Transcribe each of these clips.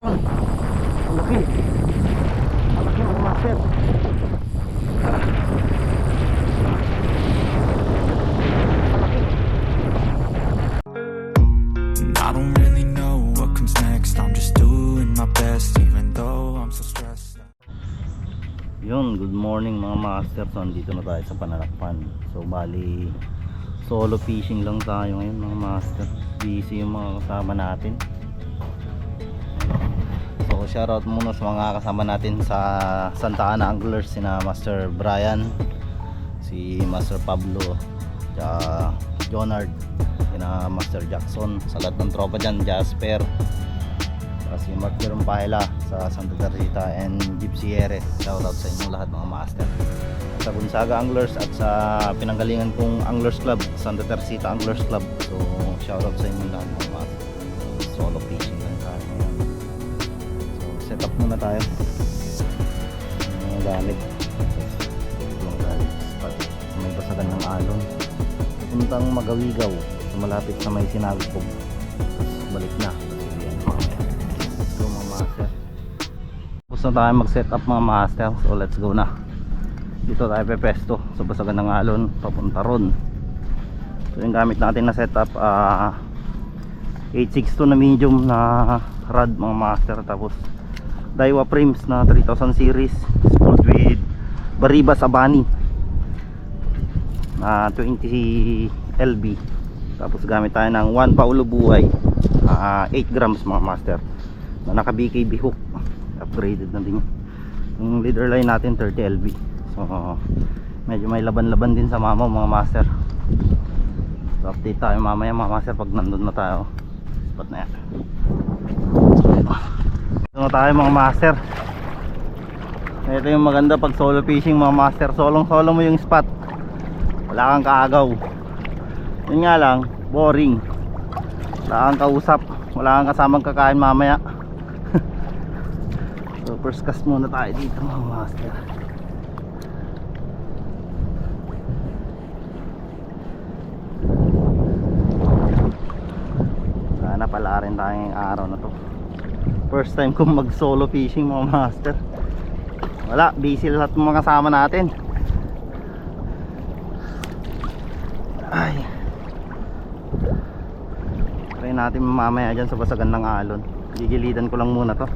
Ang laki. Ang laki mga master. I don't really know what comes next. I'm just doing my best, even though I'm so stressed. Yun, good morning mga master. So andito na tayo sa Panalakpan. So bali solo fishing lang tayo ngayon mga master. Busy yung mga kasama natin. So shoutout muna sa mga kasama natin sa Santa Ana Anglers, sina Master Brian, si Master Pablo, Jonard, sina Master Jackson, sa lahat ng tropa dyan, Jasper, si Mark Jerome Paela sa Santa Teresita and Gypsy Jerez. Shoutout sa inyo lahat mga master. Sa Gonzaga Anglers at sa pinanggalingan kong Anglers Club, Santa Teresita Anglers Club. So shoutout sa inyo lahat mga master. Solo fishing lang tayo ngayon. So set up muna tayo mga gamit. Mga gamit pag may basagan ng alon, puntang Magawigaw, so malapit sa may Sinagpog. Tapos balik na. Let's go mga master. Tapos na tayo mag set up mga master. So let's go na. Dito tayo pepesto sa basagan ng alon papunta ron. So yung gamit natin na setup 862 na medium na rod mga master. Tapos Daiwa frames na 3000 series spooled with Baribas Abani na 20 LB. Tapos gamit tayo ng 1 Paulo Buhay 8 grams mga master na naka BKB hook. Upgraded na din yung leader line natin 30 LB. So medyo may laban-laban din sa mama mga master. So update tayo mamaya mga master pag nandun na tayo spot na yan. Ito na tayo mga master. Ito yung maganda pag solo fishing mga master. Solong solo mo yung spot, wala kang kaagaw. Yun nga lang, boring. Wala kang kausap, wala kang kasamang kakain mamaya. So first cast muna tayo dito mga master. Sana pala rin tayong araw na to. First time kong mag solo fishing mga master. Wala, busy lahat ng mga kasama natin. Ay, try natin mamaya dyan sa basagan ng alon. Gigilidan ko lang muna to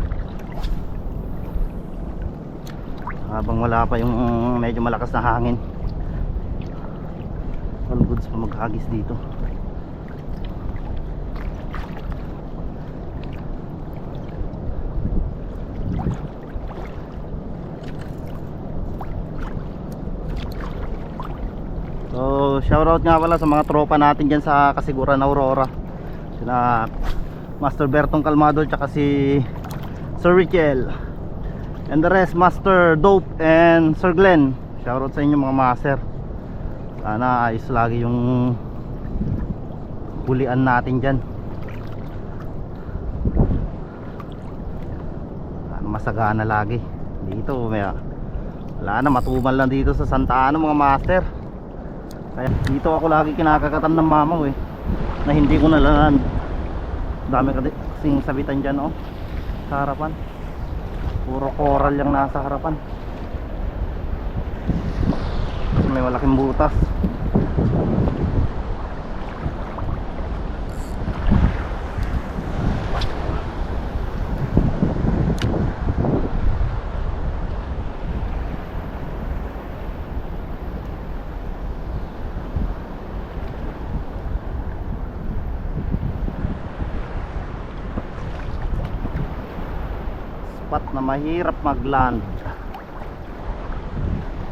habang wala pa yung medyo malakas na hangin. All goods pa maghagis dito. So shoutout nga pala sa mga tropa natin dyan sa Kasiguran Aurora, sina Master Bertong Calmado tsaka si Sir Richel and the rest, Master Dope and Sir Glenn. Shoutout sa inyo mga master. Sana ayos lagi yung hulian natin dyan. Sana masagana lagi dito. Wala na, matumal lang dito sa Santa Ana mga master. Kaya dito ako lagi kinakakatam ng mamaw na hindi ko nalalaan. Dami kasing sabitan dyan sa harapan. Puro coral yung nasa harapan. Kasi may malaking butas. Spot na mahirap magland,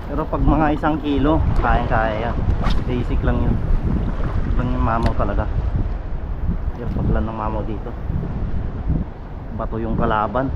pero pag mga 1 kilo kaya yan. Basic lang yun. Lang yung mamaw talaga. Hirap magland ng mamaw dito. Bato yung kalaban.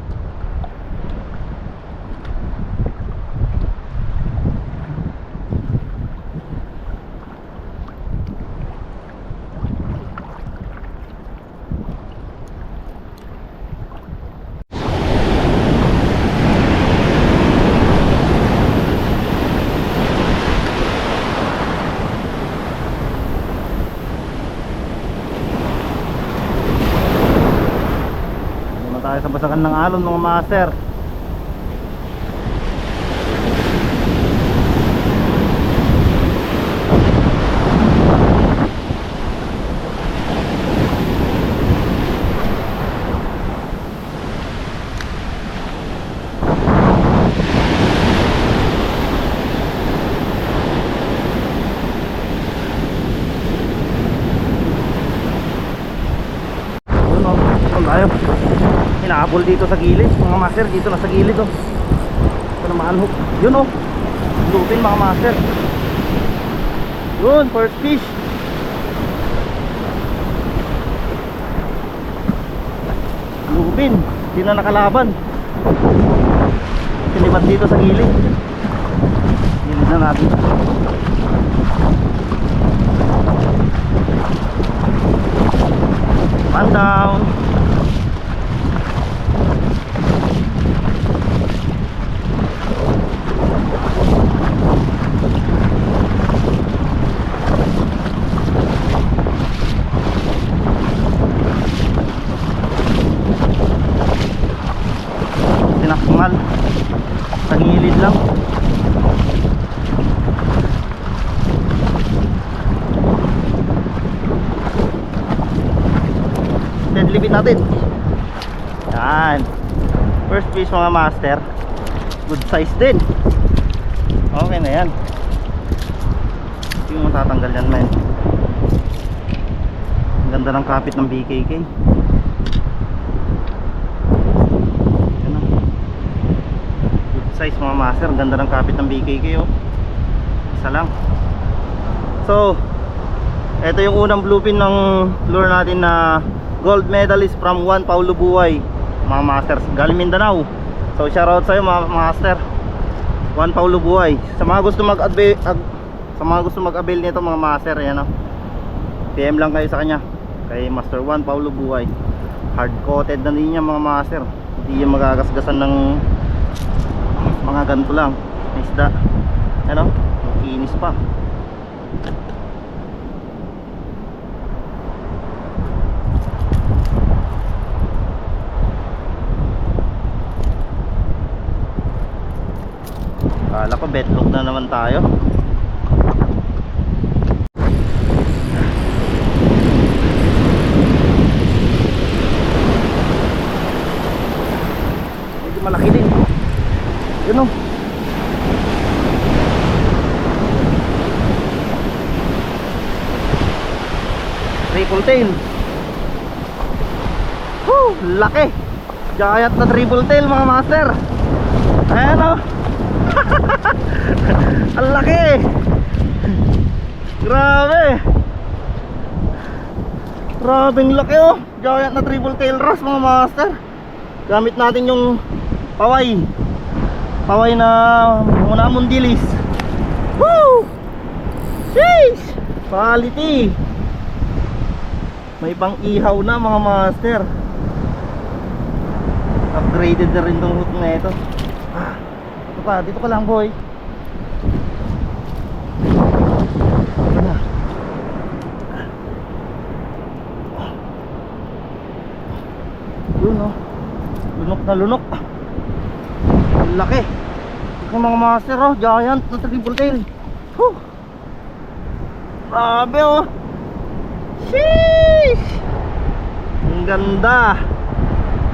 basagan ng alon mga master. Yun o, kung tayo hinahabol dito sa gilid mga master, dito na sa gilid o. Ito na maanhook. Yun o, lupin mga master. Yun, first fish. Lupin, di na nakalaban. Sinibat dito sa gilid. Gilid na natin. Man down. Tinakmal sa gilid lang. Deadlift natin. Yan. First fish mga master. Good size din. Okay na yan. Hindi mo matatanggal yan, man. Ang ganda ng kapit ng BKK. Yan o. Good size mga master. Ang ganda ng kapit ng BKK oh. Isa lang. So ito yung unang bluefin ng lure natin na gold medalist from Juan Paulo Buhay mga masters, galing Mindanao. So shoutout sa'yo mga master, Juan Paulo Buhay. Sa mga gusto mag-avail nito mga master, yan o, PM lang kayo sa kanya, kay Master Juan Paulo Buhay. Hard coated na din niya mga master, hindi yung magagasgasan ng mga ganito lang na isda. Yan o, makinis pa. Kala ko betlog na naman tayo. Medyo malaki din. Yun o. Triple tail. Woo! Laki! Giant na triple tail mga master. Ayan o. Ang laki. Grabe. Grabeng laki oh. Giant na triple tail wrasse mga master. Gamit natin yung paway. Paway na muna mundilis. Woo! Sheesh! Quality. May pang ihaw na mga master. Upgraded na rin tong hook na ito. Dito ka lang boy. Yun oh. Lunok na lunok. Laki. Yung mga master oh, giant na triple tail. Whew. Grabe oh. Sheesh. Ang ganda.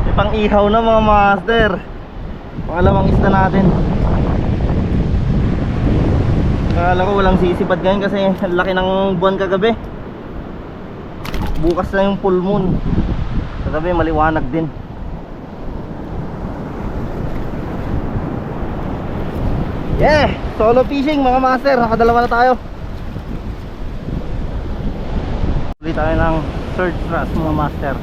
May pang ihaw na mga master. Pangalawang isda natin. Akala ko walang sisipad ngayon kasi ang laki ng buwan kagabi. Bukas na yung full moon. Kagabi maliwanag din. Yeah! Solo fishing mga master. Nakadalawa na tayo. Ulit tayo ng third thrust mga master.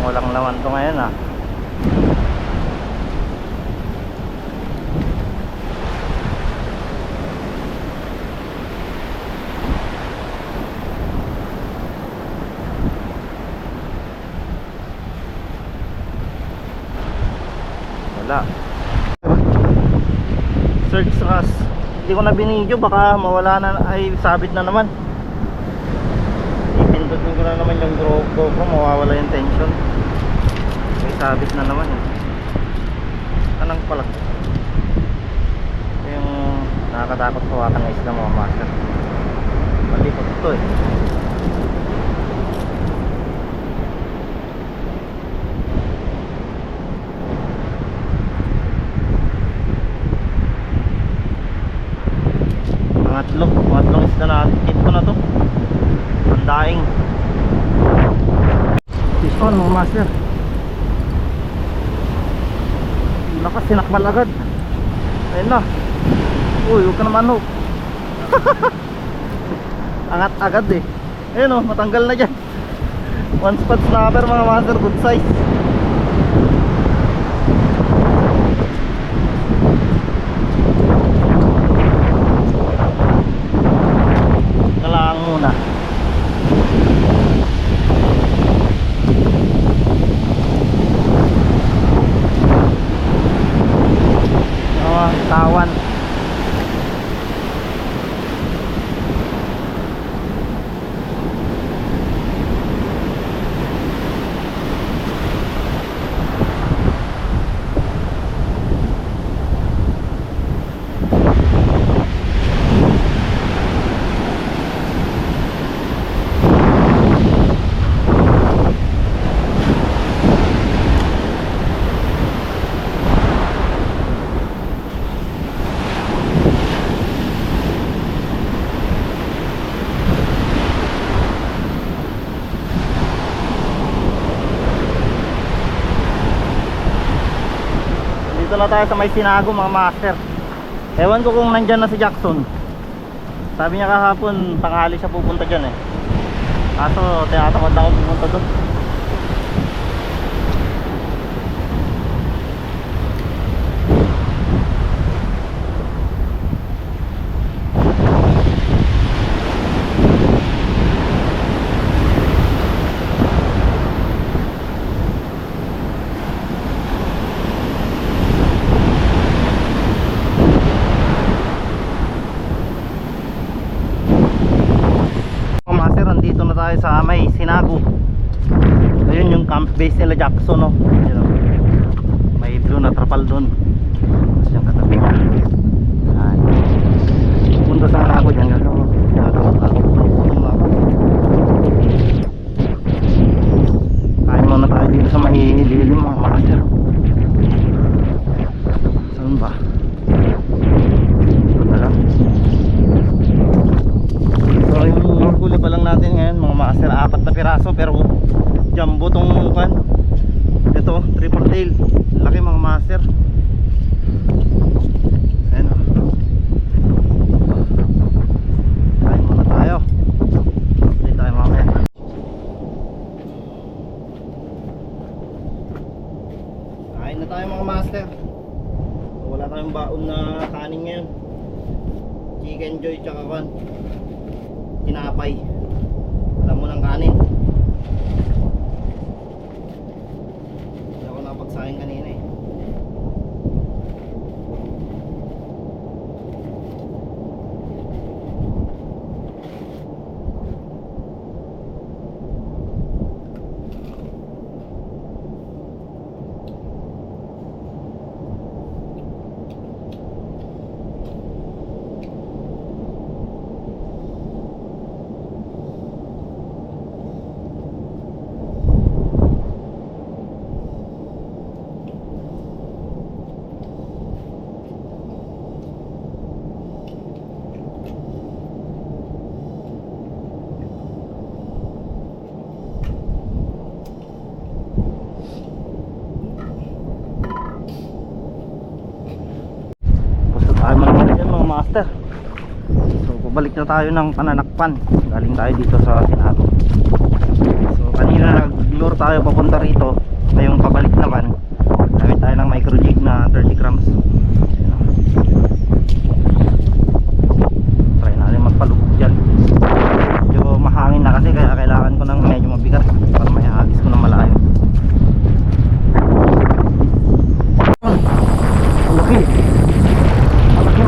Walang laman to ngayon ah. search ras. Hindi ko na binidyo, baka mawala na, ay sabit na naman. Ipindutin ko na naman yung GoPro, mawawala yung tension. May sabit na naman eh. Anong pala? Yung nakakatakot hawakan ng isla mga master. Malikot ito eh. Pangatlong isla na hit ko na to. Ang daing. This one mga master. Lakas, sinakmal agad. Ayun na. Uy, huwag ka naman hook. Angat agad eh. Ayun o, matanggal na dyan. One spot snapper mga master, good size. Kailangan muna. Tawan. Dito na tayo sa may Sinago mga master. Ewan ko kung nandyan na si Jackson. Sabi niya kahapon tanghali siya pupunta dyan eh. Kaso tinatamad ako pupunta doon. Dito na tayo sa may Sinago. Ayun yung camp base nila Jackson no. Ayun, oh. May blue na trapal doon. Tapos yung katabi niya. Ayan. Punta sana ako dyan. Kain muna tayo dito sa may lilim mga master. Saan ba? Ito na lang. So yung huli pa lang natin ngayon mga master, 4 na piraso pero jumbo tong kan. Ito, triple tail. Laki mga master. Ayan o. Kain muna tayo. Update tayo mamaya. Kain na tayo mga master. So, wala tayong baon na kanin ngayon. Chicken joy tsaka kan tinapay. Alam mo ng kanin. Hindi ako napagsayang kanina eh. Master. So pabalik na tayo ng Pananakpan. Galing tayo dito sa Sinago. So kanina nag-lure tayo papunta rito. Ngayong pabalik naman gamit tayo ng micro jig na 30 grams. Try natin magpalubog dyan. Medyo mahangin na kasi kaya kailangan ko ng medyo mabigat para may hagis ko na malayo. Ang laki. Ang laki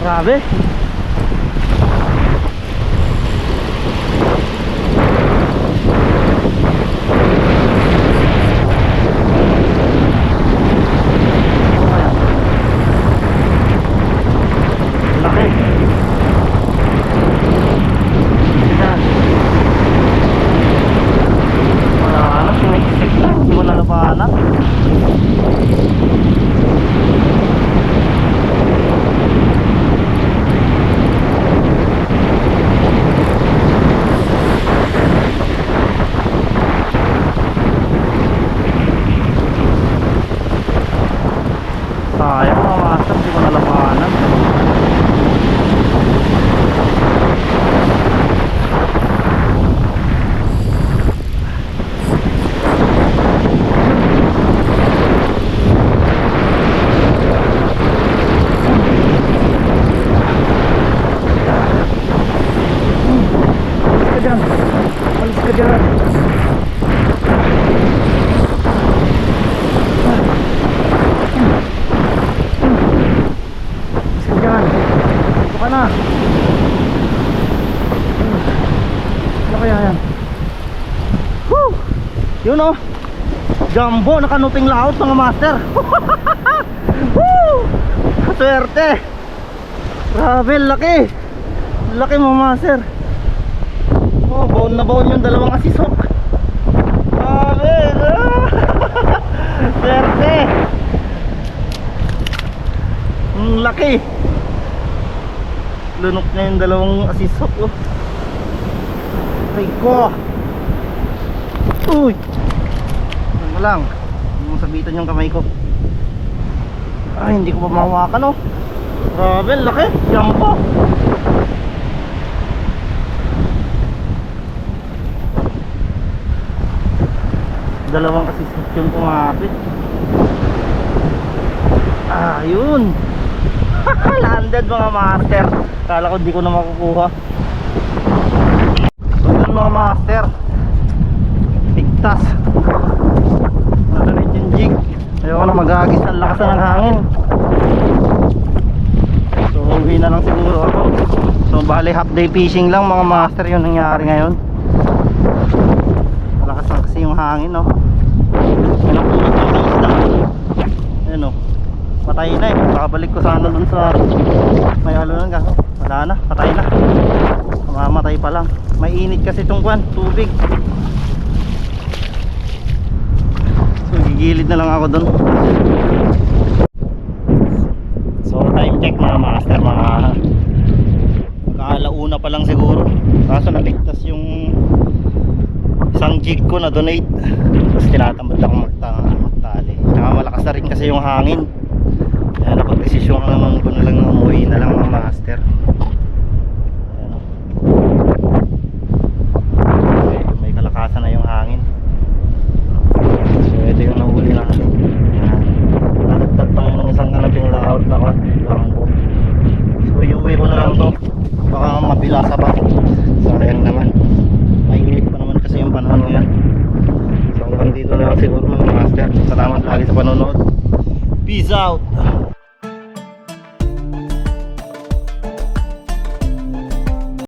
Grabe. Laki. Yan. Wala na, sumiksik lang. Hindi mo nalabanan. Sayang mga master, hindi ko nalabanan. Alis ka dyan. Alis ka dyan. Yan. Ito ka na. Ano kaya yan? Woo! Yun o. Jumbo, nakanuping laot mga master. Woo! Swerte. Grabe, laki. Laki mga master. Oh, baon na baon yung dalawang asisok. Grabe. Swerte. Ang laki. Lunok na yung dalawang asisok oh. Ay ko. Uy. Ano lang. Hindi mo sabitan yung kamay ko. Ay hindi ko pa mahawakan oh. Grabe laki. Jumbo. Dalawang asisok yung kumapit. Ayun. Landed mga master. Kala ko di ko na makukuha. So yun mga master, tigtas. Natanit yung jig. Ayoko na mag-agis ng lakas ng hangin. So uwi na lang siguro ako. So bali half day fishing lang mga master yung nangyari ngayon. Malakas lang kasi yung hangin no. Yan ang pulot ng isda. Ayan o. Patay na eh. Kakabalik ko sana dun sa may alunan ka. Wala na, patay na. Mamamatay pa lang. May init kasi itong kwan, tubig. So gigilid na lang ako dun. So time check mga master, mga mag-aalauna pa lang siguro. Kaso naligtas yung isang jig ko na donate. Tapos tinatamad akong magtali. Saka malakas na rin kasi yung hangin. Kaya napag-desisyon ko na lang umuwi na lang mga master. Ayan, may kalakasan na yung hangin. So ito yung nahuli natin. Nadagdag pa yung isang kanaping layout na lambo. So iuwi ko na lang to. Baka mabilasa pa. Sayang naman. Mainit pa naman kasi yung panahon ngayon. So hanggang dito na lang siguro mga master. Salamat lagi sa panonood. Peace out.